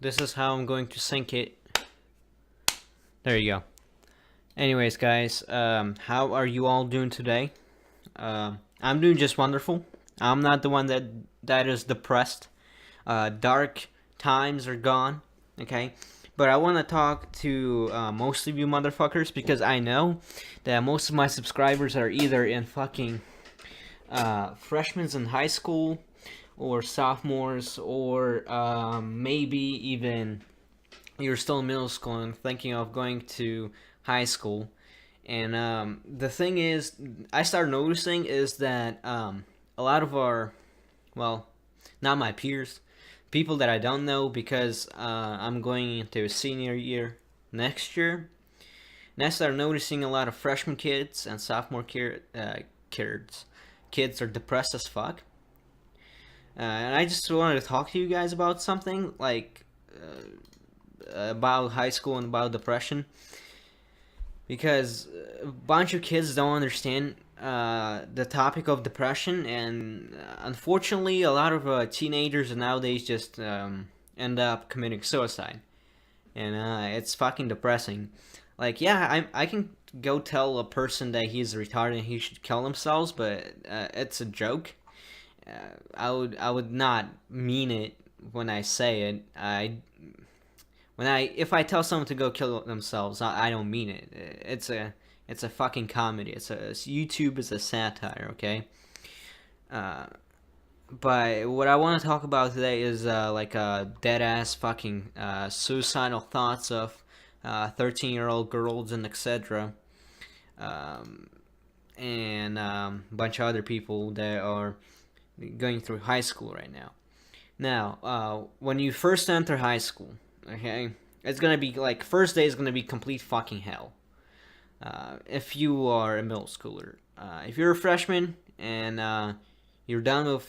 This is how I'm going to sync it. There you go. Anyways, guys, how are you all doing today? I'm doing just wonderful. I'm not the one that is depressed. Dark times are gone. Okay, but I want to talk to most of you motherfuckers because I know that most of my subscribers are either in fucking freshmen in high school or sophomores or maybe even you're still in middle school and thinking of going to high school. And the thing is, I started noticing is that a lot of our, well, not my peers, people that I don't know because I'm going into a senior year next year. And I started noticing a lot of freshman kids and sophomore kids are depressed as fuck. And I just wanted to talk to you guys about something like about high school and about depression because a bunch of kids don't understand the topic of depression, and unfortunately, a lot of teenagers nowadays just end up committing suicide, and it's fucking depressing. Like, yeah, I can go tell a person that he's retarded and he should kill themselves, but it's a joke. I would not mean it when I say it. If I tell someone to go kill themselves, I don't mean it. It's a fucking comedy. YouTube is a satire, okay? Uh, but what I want to talk about today is like dead ass fucking suicidal thoughts of 13-year-old girls and etc. And a bunch of other people that are going through high school right now. Now, when you first enter high school, okay, it's gonna be like first day is gonna be complete fucking hell. If you are a middle schooler, if you're a freshman and you're done with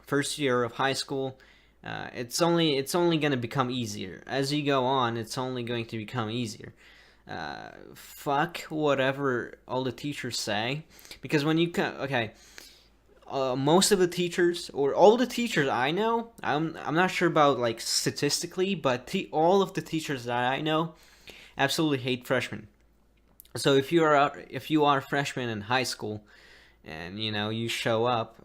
first year of high school, it's only gonna become easier as you go on. It's only going to become easier. Fuck whatever all the teachers say, because when you okay, most of the teachers or all the teachers I know, I'm not sure about like statistically, but all of the teachers that I know absolutely hate freshmen. So if you are a freshman in high school, and you show up,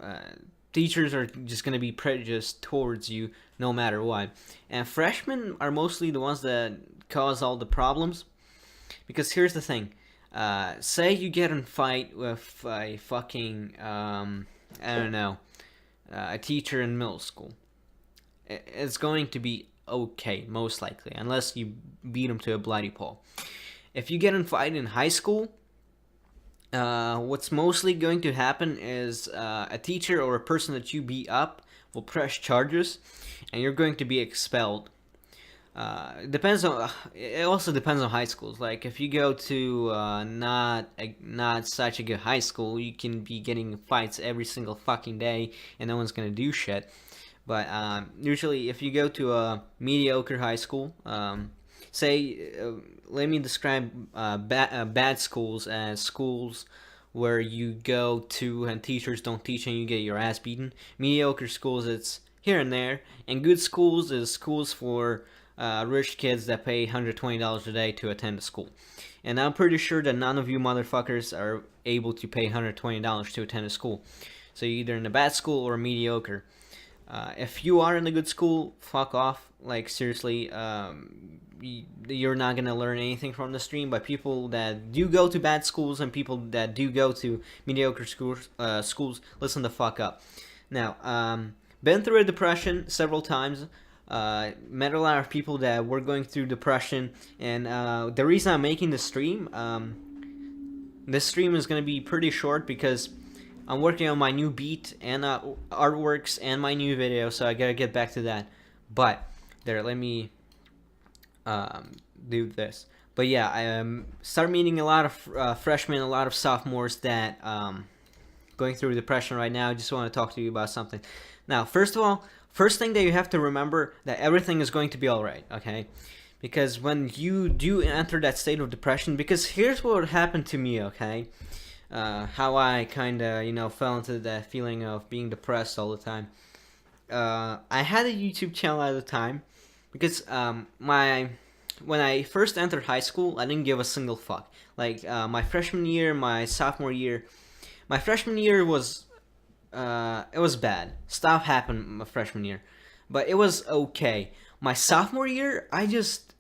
teachers are just gonna be prejudiced towards you no matter what. And freshmen are mostly the ones that cause all the problems. Because here's the thing, say you get in a fight with a fucking I don't know, a teacher in middle school. It's going to be okay, most likely, unless you beat him to a bloody pulp. If you get in a fight in high school, what's mostly going to happen is a teacher or a person that you beat up will press charges, and you're going to be expelled. It also depends on high schools. Like if you go to not such a good high school, you can be getting fights every single fucking day, and no one's gonna do shit. But usually, if you go to a mediocre high school, let me describe bad schools as schools where you go to and teachers don't teach and you get your ass beaten. Mediocre schools, it's here and there, and good schools is schools for rich kids that pay $120 a day to attend a school. And I'm pretty sure that none of you motherfuckers are able to pay $120 to attend a school. So you're either in a bad school or mediocre. If you are in a good school, fuck off. Like, seriously, you're not going to learn anything from the stream. But people that do go to bad schools and people that do go to mediocre schools, listen the fuck up. Now, been through a depression several times. Met a lot of people that were going through depression, and the reason I'm making this stream is going to be pretty short because I'm working on my new beat and artworks and my new video, so I gotta get back to that. But let me do this. But yeah, I start meeting a lot of freshmen, a lot of sophomores that going through depression right now. I just want to talk to you about something. Now, first of all, first thing that you have to remember that everything is going to be alright, okay? Because when you do enter that state of depression, because here's what happened to me, okay? How I kind of, fell into that feeling of being depressed all the time. I had a YouTube channel at the time, because when I first entered high school, I didn't give a single fuck. Like my freshman year, my sophomore year, my freshman year was it was bad. Stuff happened my freshman year, but it was okay. My sophomore year, I just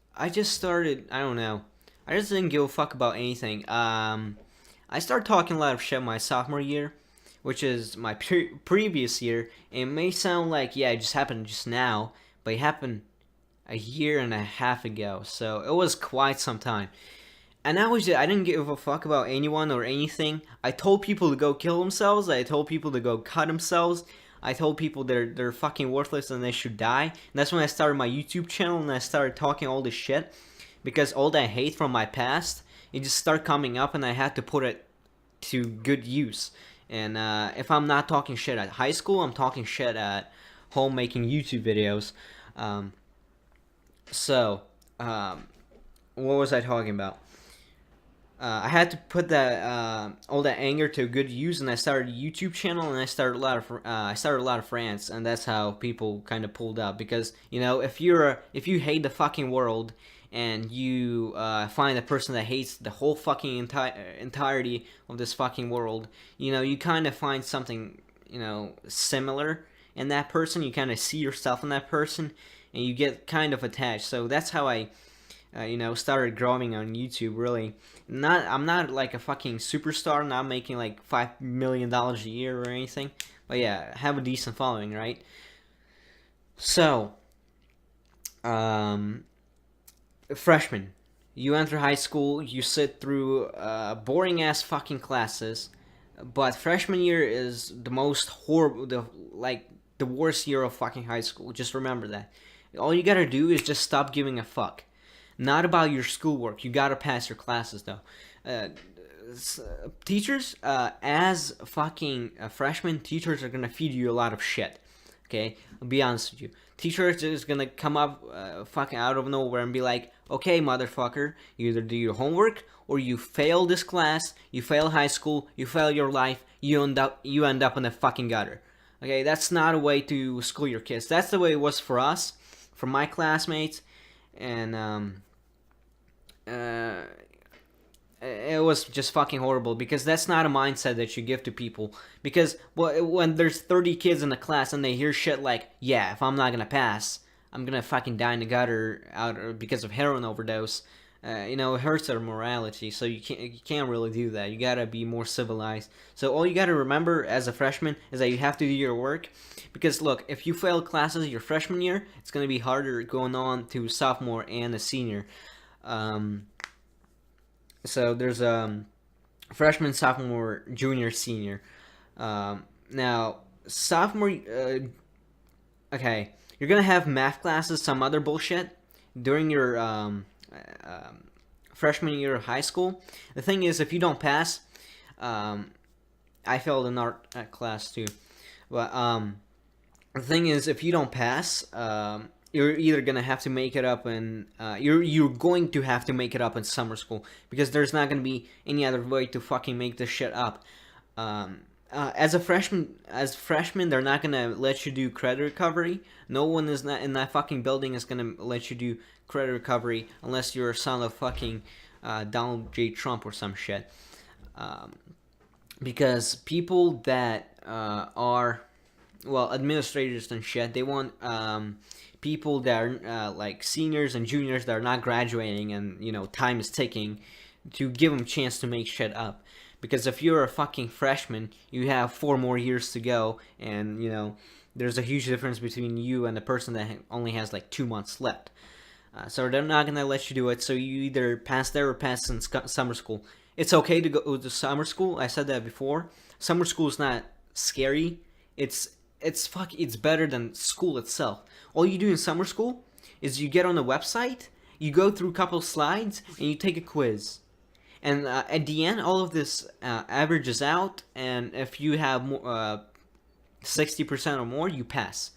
started. I don't know. I just didn't give a fuck about anything. I started talking a lot of shit my sophomore year, which is my previous year. It may sound like yeah, it just happened just now, but it happened a year and a half ago. So it was quite some time. And I didn't give a fuck about anyone or anything. I told people to go kill themselves. I told people to go cut themselves. I told people they're fucking worthless and they should die. And that's when I started my YouTube channel and I started talking all this shit. Because all that hate from my past, it just started coming up and I had to put it to good use. And if I'm not talking shit at high school, I'm talking shit at home making YouTube videos. What was I talking about? I had to put that all that anger to good use, and I started a YouTube channel, and I started a lot of friends, and that's how people kind of pulled up. Because you know, if you hate the fucking world, and you find a person that hates the whole fucking entirety of this fucking world, you know, you kind of find something, you know, similar in that person. You kind of see yourself in that person, and you get kind of attached. So that's how I started growing on YouTube. Really, I'm not like a fucking superstar. Not making like $5 million a year or anything. But yeah, I have a decent following, right? So, freshman, you enter high school. You sit through boring ass fucking classes. But freshman year is the most horrible, the worst year of fucking high school. Just remember that. All you gotta do is just stop giving a fuck. Not about your schoolwork. You gotta pass your classes though. Teachers, as fucking freshmen, teachers are gonna feed you a lot of shit. Okay, I'll be honest with you. Teachers is gonna come up fucking out of nowhere and be like, "Okay, motherfucker, you either do your homework or you fail this class. You fail high school. You fail your life. You end up in the fucking gutter." Okay, that's not a way to school your kids. That's the way it was for us, for my classmates. And it was just fucking horrible, because that's not a mindset that you give to people. Because when there's 30 kids in the class and they hear shit like, yeah, if I'm not gonna pass, I'm gonna fucking die in the gutter because of heroin overdose, it hurts their morality. So you can't really do that. You gotta be more civilized. So all you gotta remember as a freshman is that you have to do your work. Because look, if you fail classes your freshman year, it's gonna be harder going on to sophomore and a senior. So there's freshman, sophomore, junior, senior. Now sophomore, okay, you're gonna have math classes, some other bullshit during your freshman year of high school. The thing is, if you don't pass, I failed an art class too, but the thing is, if you don't pass, you're either gonna have to make it up in you're going to have to make it up in summer school, because there's not gonna be any other way to fucking make this shit up. As freshmen, they're not gonna let you do credit recovery. No one is not in that fucking building is gonna let you do credit recovery unless you're a son of fucking Donald J. Trump or some shit. Because people that are, well, administrators and shit, they want people that are like seniors and juniors that are not graduating and time is ticking, to give them a chance to make shit up. Because if you're a fucking freshman, you have 4 more years to go, and there's a huge difference between you and the person that only has like 2 months left. So they're not gonna let you do it. So you either pass there or pass in summer school. It's okay to go to summer school. I said that before. Summer school is not scary. It's better than school itself. All you do in summer school is you get on the website, you go through a couple slides, and you take a quiz. And at the end, all of this averages out, and if you have 60% or more, you pass.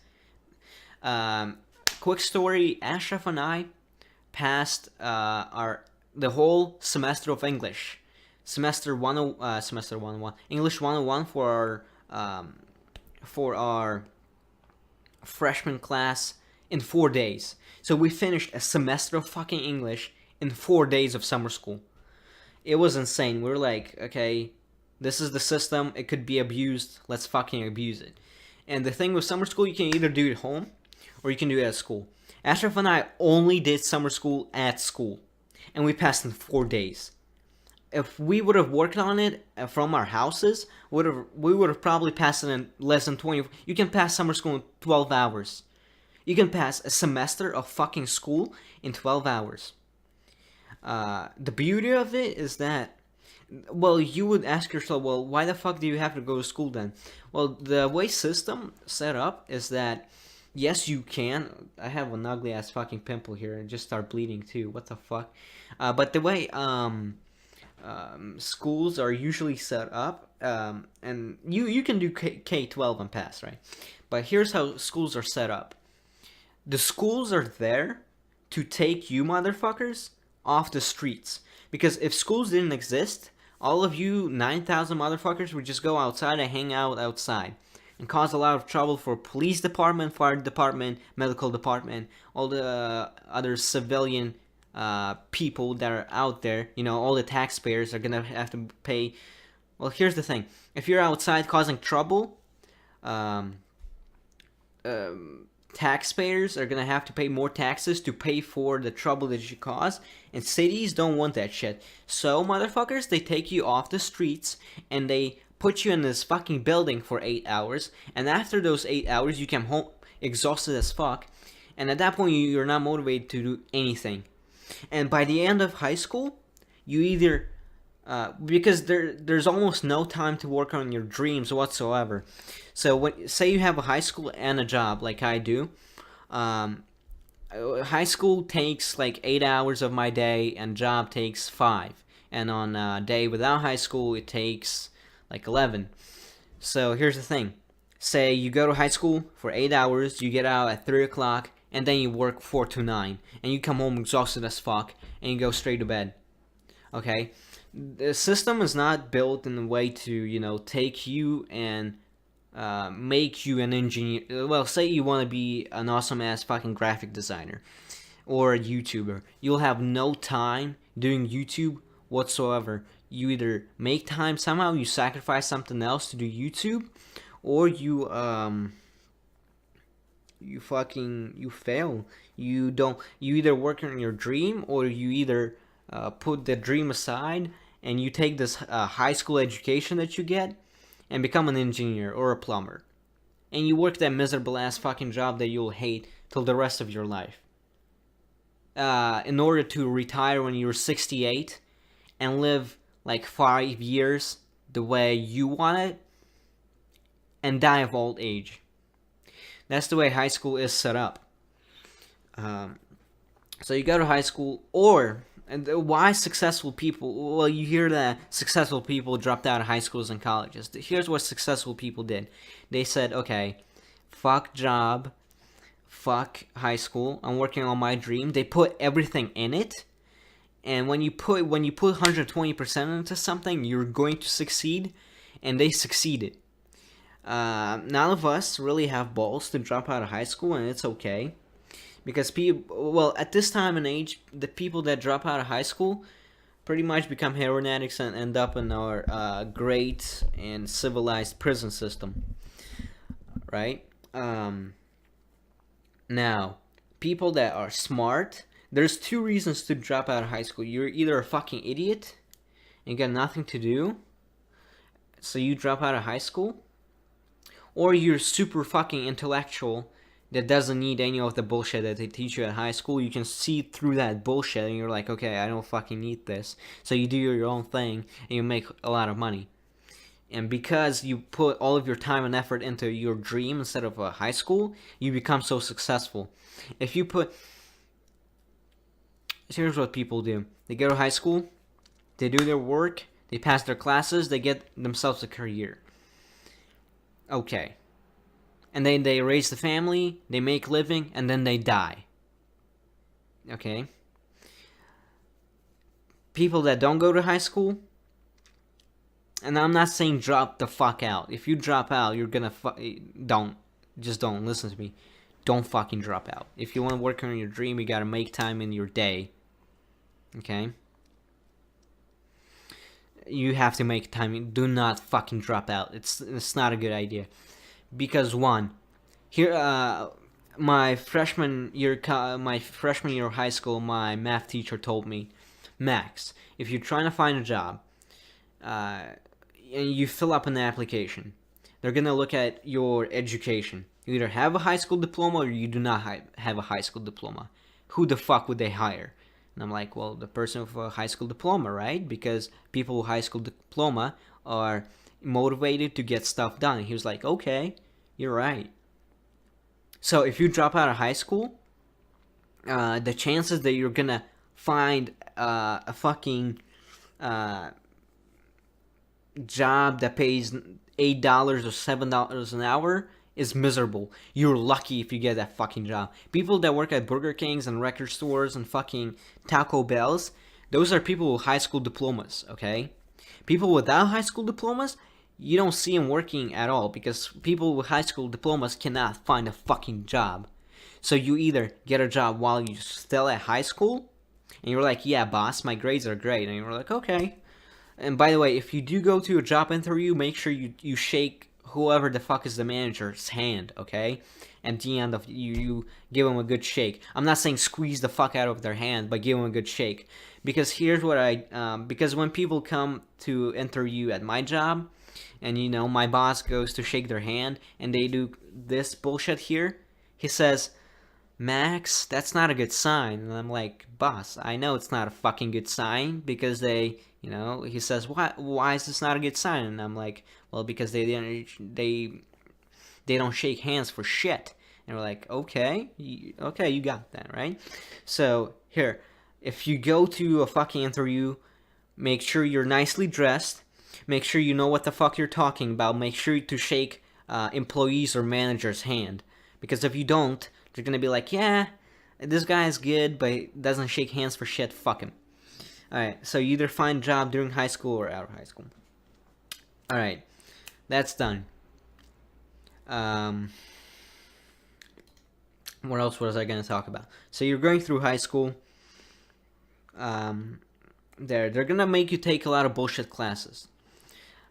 Quick story: Ashraf and I passed the whole semester of English, semester 101, English 101 for our freshman class in 4 days. So we finished a semester of fucking English in 4 days of summer school. It was insane. We were like, okay, this is the system. It could be abused. Let's fucking abuse it. And the thing with summer school, you can either do it at home or you can do it at school. Ashraf and I only did summer school at school, and we passed in 4 days. If we would have worked on it from our houses, we would have probably passed it in less than 20. You can pass summer school in 12 hours. You can pass a semester of fucking school in 12 hours. The beauty of it is that, well, you would ask yourself, well, why the fuck do you have to go to school then? Well, the way system set up is that, yes, you can. I have an ugly ass fucking pimple here and just start bleeding too. What the fuck? But the way schools are usually set up, and you can do K-12 and pass, right? But here's how schools are set up. The schools are there to take you motherfuckers off the streets. Because if schools didn't exist, all of you 9,000 motherfuckers would just go outside and hang out outside and cause a lot of trouble for police department, fire department, medical department, all the other civilian people that are out there. You know, all the taxpayers are gonna have to pay. Well, here's the thing: if you're outside causing trouble, taxpayers are gonna have to pay more taxes to pay for the trouble that you cause, and cities don't want that shit. So, motherfuckers, they take you off the streets and they put you in this fucking building for 8 hours, and after those 8 hours, you come home exhausted as fuck, and at that point, you're not motivated to do anything. And by the end of high school, you either because there's almost no time to work on your dreams whatsoever. So say you have a high school and a job like I do. High school takes like 8 hours of my day, and job takes 5. And on a day without high school, it takes like 11. So here's the thing: say you go to high school for 8 hours, you get out at 3 o'clock, and then you work 4 to 9, and you come home exhausted as fuck, and you go straight to bed. Okay? The system is not built in a way to, you know, take you and make you an engineer. Well, say you want to be an awesome ass fucking graphic designer or a YouTuber. You'll have no time doing YouTube whatsoever. You either make time somehow, you sacrifice something else to do YouTube, or you fail. You either work on your dream, or you either put the dream aside and you take this high school education that you get and become an engineer or a plumber, and you work that miserable ass fucking job that you'll hate till the rest of your life, in order to retire when you're 68 and live like 5 years the way you want it and die of old age. That's the way high school is set up. So you go to high school, and why successful people? Well, you hear that successful people dropped out of high schools and colleges. Here's what successful people did. They said, okay, fuck job, fuck high school, I'm working on my dream. They put everything in it. And when you put 120% into something, you're going to succeed, and they succeeded. None of us really have balls to drop out of high school, and it's okay. Because at this time and age, the people that drop out of high school pretty much become heroin addicts and end up in our great and civilized prison system, right? Now, people that are smart, there's 2 reasons to drop out of high school. You're either a fucking idiot and got nothing to do, so you drop out of high school, or you're super fucking intellectual that doesn't need any of the bullshit that they teach you at high school. You can see through that bullshit and you're like, okay, I don't fucking need this. So you do your own thing and you make a lot of money. And because you put all of your time and effort into your dream instead of high school, you become so successful. Here's what people do. They go to high school, they do their work, they pass their classes, they get themselves a career. Okay. And then they raise the family, they make living, and then they die. Okay? People that don't go to high school, and I'm not saying drop the fuck out. If you drop out, you're gonna don't listen to me. don't fucking drop out. If you want to work on your dream, you gotta make time in your day. Okay? You have to make time. Do not fucking drop out. It's not a good idea. Because one, here, my freshman year of high school, my math teacher told me, Max, if you're trying to find a job, and you fill up an application, they're gonna look at your education. You either have a high school diploma or you do not have a high school diploma. Who the fuck would they hire? And I'm like, well, the person with a high school diploma, right? Because people with high school diploma are motivated to get stuff done. And he was like, okay, you're right. So if you drop out of high school, the chances that you're gonna find a fucking job that pays $8 or $7 an hour is miserable. You're lucky if you get that fucking job. People that work at Burger Kings and record stores and fucking Taco Bells, those are people with high school diplomas, okay? People without high school diplomas, you don't see them working at all because people with high school diplomas cannot find a fucking job. So you either get a job while you're still at high school, and you're like, yeah, boss, my grades are great. And you're like, okay. And by the way, if you do go to a job interview, make sure you shake whoever the fuck is the manager's hand, okay? At the end of you give them a good shake. I'm not saying squeeze the fuck out of their hand, but give them a good shake. Because here's what because when people come to interview at my job, and my boss goes to shake their hand, and they do this bullshit here, he says, Max, that's not a good sign. And I'm like, boss, I know it's not a fucking good sign because he says, why is this not a good sign? And I'm like, well, because they don't shake hands for shit. And we're like, okay, you got that, right? So here, if you go to a fucking interview, make sure you're nicely dressed. Make sure you know what the fuck you're talking about. Make sure to shake employees or managers' hand. Because if you don't, they're gonna be like, yeah, this guy is good, but he doesn't shake hands for shit. Fuck him. Alright, so you either find a job during high school or out of high school. Alright, that's done. What else was I gonna talk about? So you're going through high school. They're gonna make you take a lot of bullshit classes.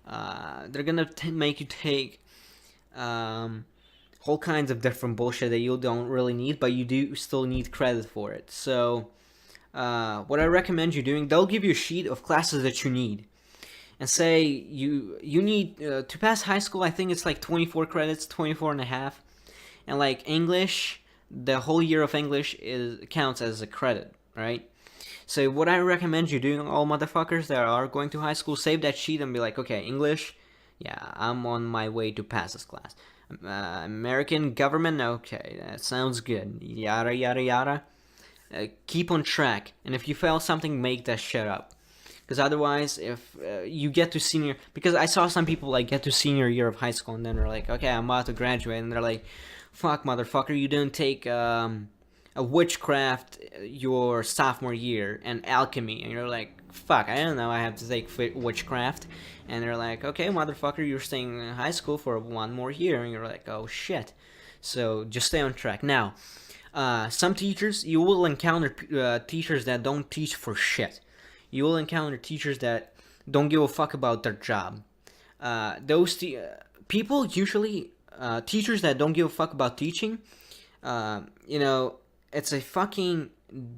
They're gonna make you take whole kinds of different bullshit that you don't really need, but you do still need credit for it. So what I recommend you doing, they'll give you a sheet of classes that you need. And say you need, to pass high school, I think it's like 24 credits, 24 and a half. And like English, the whole year of English counts as a credit, right? So what I recommend you doing, all motherfuckers that are going to high school, save that sheet and be like, okay, English, yeah, I'm on my way to pass this class. American government, okay, that sounds good. Yada, yada, yada. Keep on track. And if you fail something, make that shit up. Because otherwise, if you get to senior... Because I saw some people, like, get to senior year of high school, and then they're like, okay, I'm about to graduate. And they're like, fuck, motherfucker, you didn't take a witchcraft your sophomore year and alchemy. And you're like, fuck, I don't know, I have to take witchcraft. And they're like, okay, motherfucker, you're staying in high school for one more year. And you're like, oh, shit. So just stay on track. Now, some teachers, you will encounter teachers that don't teach for shit. You will encounter teachers that don't give a fuck about their job. People usually, teachers that don't give a fuck about teaching, it's a fucking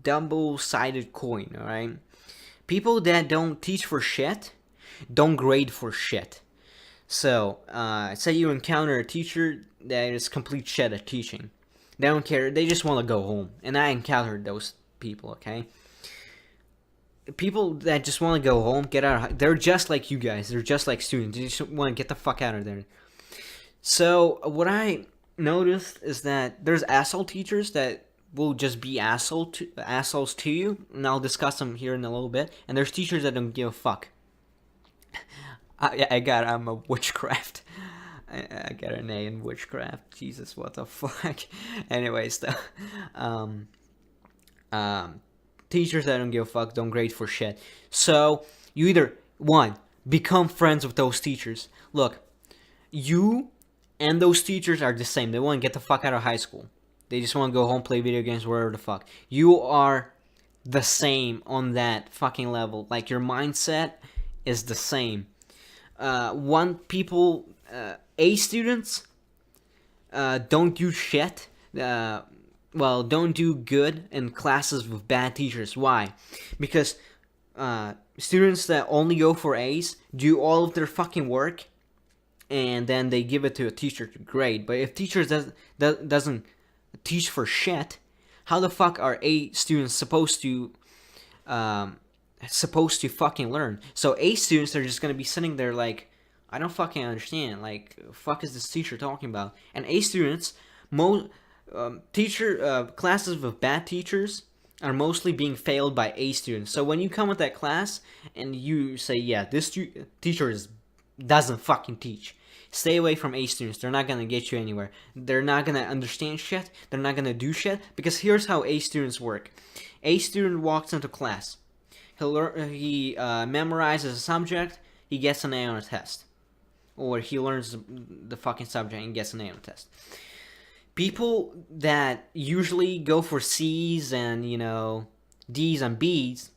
double-sided coin, alright? People that don't teach for shit don't grade for shit. So, say you encounter a teacher that is complete shit at teaching. They don't care, they just want to go home. And I encountered those people, okay? People that just want to go home, get out, they're just like you guys. They're just like students. They just want to get the fuck out of there. So, what I noticed is that there's asshole teachers that will just be assholes to you, and I'll discuss them here in a little bit. And there's teachers that don't give a fuck. I'm a witchcraft. I got an A in witchcraft. Jesus, what the fuck? Anyways, teachers that don't give a fuck don't grade for shit. So you either, one, become friends with those teachers. Look, you and those teachers are the same. They want to get the fuck out of high school. They just want to go home, play video games, whatever the fuck. You are the same on that fucking level. Like, your mindset is the same. A students don't do shit. Don't do good in classes with bad teachers. Why? Because students that only go for A's do all of their fucking work, and then they give it to a teacher to grade. But if teachers doesn't teach for shit, how the fuck are A students supposed to fucking learn? So A students are just gonna be sitting there like, I don't fucking understand. Like, fuck is this teacher talking about? And A students, classes with bad teachers are mostly being failed by A students. So when you come with that class and you say, yeah, this teacher doesn't fucking teach, stay away from A students. They're not gonna get you anywhere. They're not gonna understand shit. They're not gonna do shit. Because here's how A students work. A student walks into class. He memorizes a subject. He gets an A on a test. Or he learns the fucking subject and gets an A on a test. People that usually go for C's and, D's and B's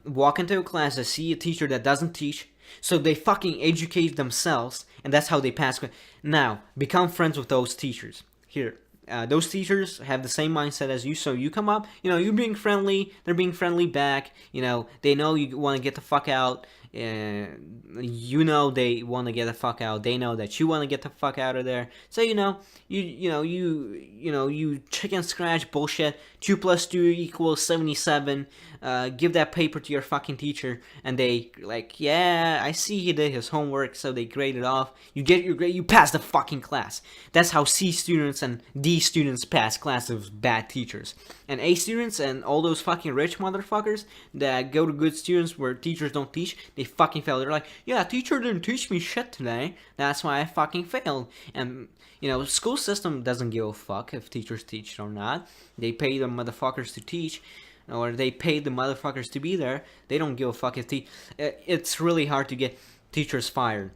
walk into a class and see a teacher that doesn't teach, so they fucking educate themselves, and that's how they pass. Now, become friends with those teachers. Here, those teachers have the same mindset as you, so you come up, you're being friendly, they're being friendly back, they know you want to get the fuck out, they want to get the fuck out, they know that you want to get the fuck out of there, so you chicken scratch bullshit, 2 plus 2 equals 77, give that paper to your fucking teacher, and they like, yeah, I see he did his homework, so they grade it off, you get your grade, you pass the fucking class. That's how C students and D students pass classes with bad teachers. And A students and all those fucking rich motherfuckers that go to good students where teachers don't teach, they fucking fail. They're like, yeah, teacher didn't teach me shit today, that's why I fucking failed. And school system doesn't give a fuck if teachers teach or not. They pay the motherfuckers to teach, or they pay the motherfuckers to be there. They don't give a fuck if it's really hard to get teachers fired.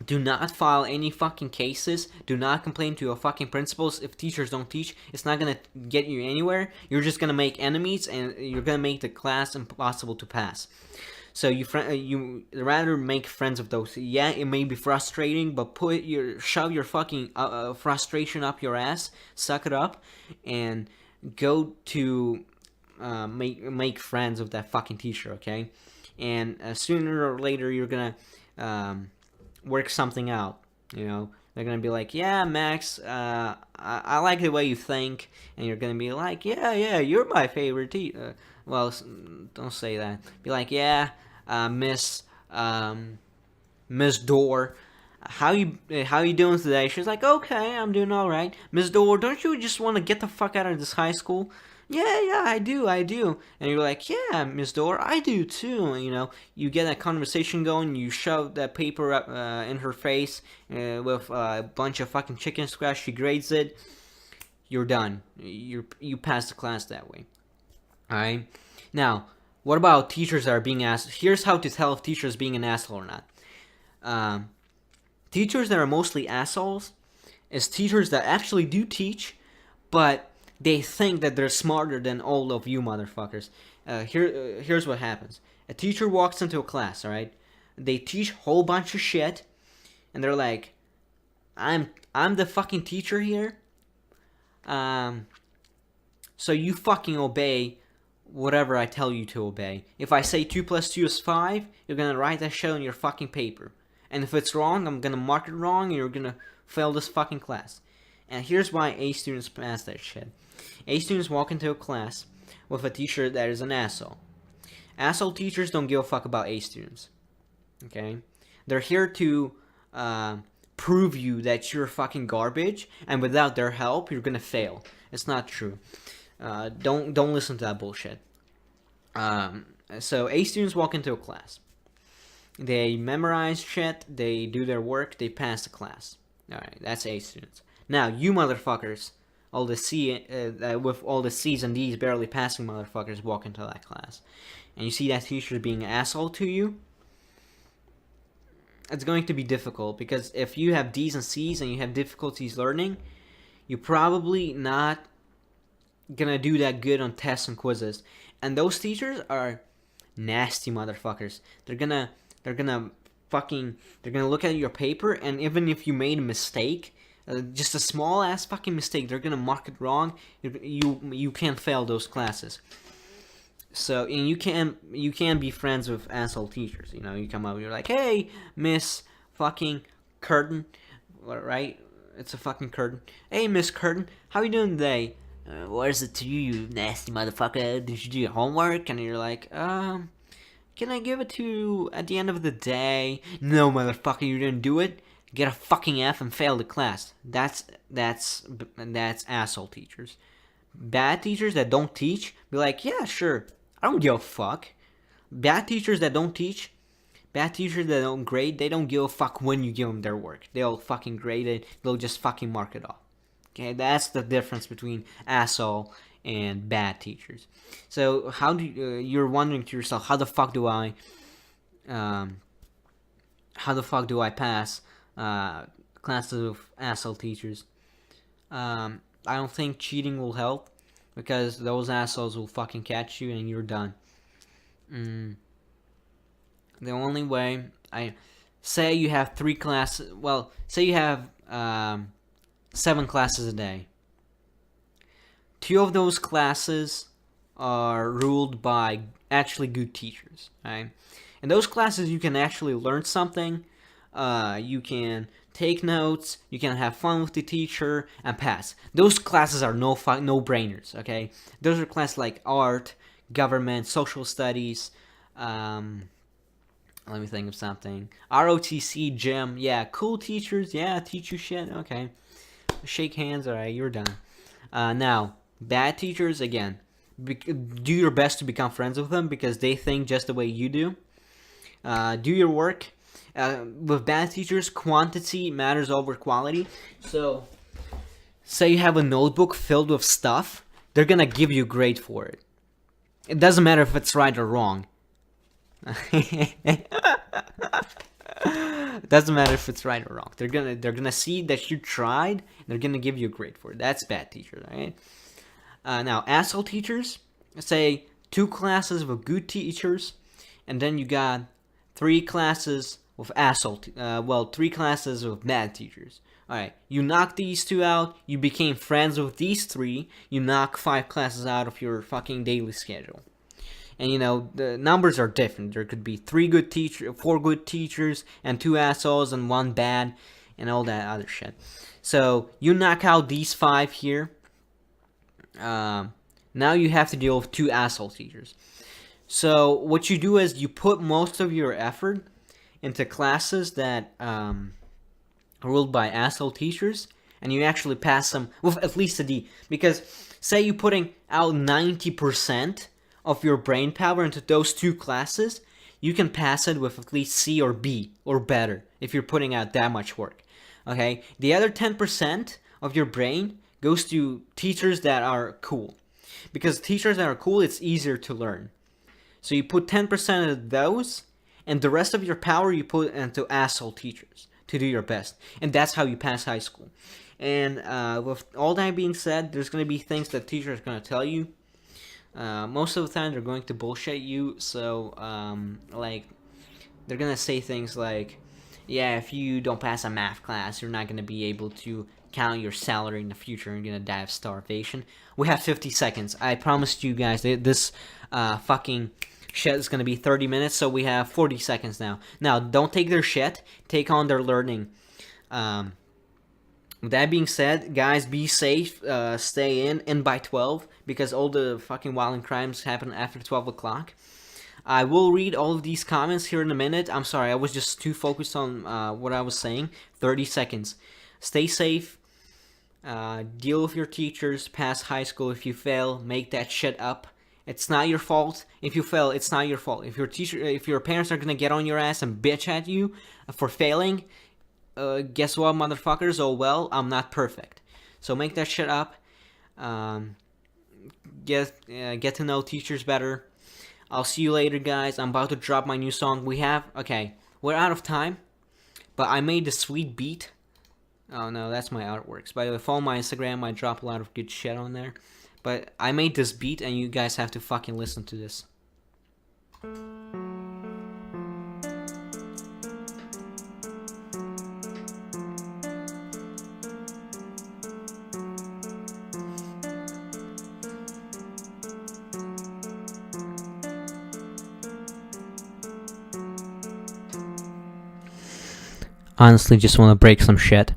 Do not file any fucking cases. Do not complain to your fucking principals if teachers don't teach. It's not gonna get you anywhere. You're just gonna make enemies, and you're gonna make the class impossible to pass. So you rather make friends with those. Yeah, it may be frustrating, but shove your fucking frustration up your ass, suck it up, and go to make friends with that fucking teacher. Okay, and sooner or later you're gonna work something out. They're gonna be like, yeah, Max, I like the way you think, and you're gonna be like, yeah, you're my favorite teacher. Well, don't say that. Be like, yeah, Miss Door, how you doing today? She's like, okay, I'm doing all right. Miss Door, don't you just want to get the fuck out of this high school? Yeah, I do. And you're like, yeah, Miss Door, I do too. You get that conversation going. You shove that paper up in her face with a bunch of fucking chicken scratch. She grades it. You're done. You pass the class that way. Alright? Now, what about teachers that are being asked? Here's how to tell if teachers being an asshole or not. Teachers that are mostly assholes is teachers that actually do teach, but they think that they're smarter than all of you motherfuckers. Here's what happens. A teacher walks into a class, alright? They teach a whole bunch of shit, and they're like, I'm the fucking teacher here. So you fucking obey whatever I tell you to obey. If I say 2 plus 2 is 5, you're gonna write that shit on your fucking paper. And if it's wrong, I'm gonna mark it wrong, and you're gonna fail this fucking class. And here's why A students pass that shit. A students walk into a class with a teacher that is an asshole. Asshole teachers don't give a fuck about A students. Okay? They're here to prove you that you're fucking garbage, and without their help, you're gonna fail. It's not true. Don't listen to that bullshit. So A students walk into a class. They memorize shit, they do their work, they pass the class. Alright, that's A students. Now, you motherfuckers, all the with all the C's and D's barely passing motherfuckers walk into that class. And you see that teacher being an asshole to you, it's going to be difficult, because if you have D's and C's and you have difficulties learning, you're probably not gonna do that good on tests and quizzes. And those teachers are nasty motherfuckers. They're gonna look at your paper, and even if you made a mistake, just a small ass fucking mistake, they're gonna mark it wrong. You can't fail those classes. So, and you can be friends with asshole teachers. You know, you come up, you're like, hey, Miss fucking Curtin, right? It's a fucking Curtin. Hey, Miss Curtin, how you doing today? What is it to you, you nasty motherfucker? Did you do your homework? And you're like, can I give it to you at the end of the day? No, motherfucker, you didn't do it. Get a fucking F and fail the class. That's asshole teachers. Bad teachers that don't teach, be like, yeah, sure, I don't give a fuck. Bad teachers that don't teach, bad teachers that don't grade, they don't give a fuck when you give them their work. They'll fucking grade it. They'll just fucking mark it off. Okay, that's the difference between asshole and bad teachers. So how do you're wondering to yourself, how the fuck do I pass classes of asshole teachers? I don't think cheating will help, because those assholes will fucking catch you and you're done. The only way, say you have 3 classes, well, say you have 7 classes a day. 2 of those classes are ruled by actually good teachers, right? In those classes, you can actually learn something. You can take notes. You can have fun with the teacher and pass. Those classes are no brainers. Okay, those are classes like art, government, social studies. Let me think of something. ROTC, gym. Yeah, cool teachers. Yeah, teach you shit. Okay, shake hands. All right, you're done. Now, bad teachers, again, do your best to become friends with them, because they think just the way you do. Do your work. With bad teachers, quantity matters over quality. So, say you have a notebook filled with stuff, they're gonna give you a grade for it. It doesn't matter if it's right or wrong. It doesn't matter if it's right or wrong. They're gonna see that you tried, and they're gonna give you a grade for it. That's bad teachers, right? Now, asshole teachers, say 2 classes with good teachers, and then you got 3 classes with 3 classes with bad teachers. Alright, you knock these 2 out, you became friends with these 3, you knock 5 classes out of your fucking daily schedule. And you know, the numbers are different. There could be 4 good teachers, and 2 assholes, and 1 bad, and all that other shit. So, you knock out these 5 here. Now you have to deal with 2 asshole teachers. So, what you do is you put most of your effort into classes that are ruled by asshole teachers, and you actually pass them with at least a D. Because say you're putting out 90% of your brain power into those 2 classes, you can pass it with at least C or B or better if you're putting out that much work. Okay, the other 10% of your brain goes to teachers that are cool, because teachers that are cool, it's easier to learn. So you put 10% of those, and the rest of your power you put into asshole teachers to do your best. And that's how you pass high school. And with all that being said, there's going to be things that teachers are going to tell you. Most of the time, they're going to bullshit you. So, like, they're going to say things like, yeah, if you don't pass a math class, you're not going to be able to count your salary in the future, and you're going to die of starvation. We have 50 seconds. I promised you guys this fucking shit is going to be 30 minutes, so we have 40 seconds now. Now, don't take their shit. Take on their learning. With that being said, guys, be safe. Stay in by 12, because all the fucking violent crimes happen after 12 o'clock. I will read all of these comments here in a minute. I'm sorry, I was just too focused on what I was saying. 30 seconds. Stay safe. Deal with your teachers. Pass high school. If you fail, make that shit up. It's not your fault. If you fail, it's not your fault. If your parents are gonna get on your ass and bitch at you for failing, guess what, motherfuckers? Oh well, I'm not perfect. So make that shit up. Get to know teachers better. I'll see you later, guys. I'm about to drop my new song. We're out of time, but I made a sweet beat. Oh no, that's my artworks. By the way, follow my Instagram. I drop a lot of good shit on there. But I made this beat, and you guys have to fucking listen to this. Honestly, just want to break some shit.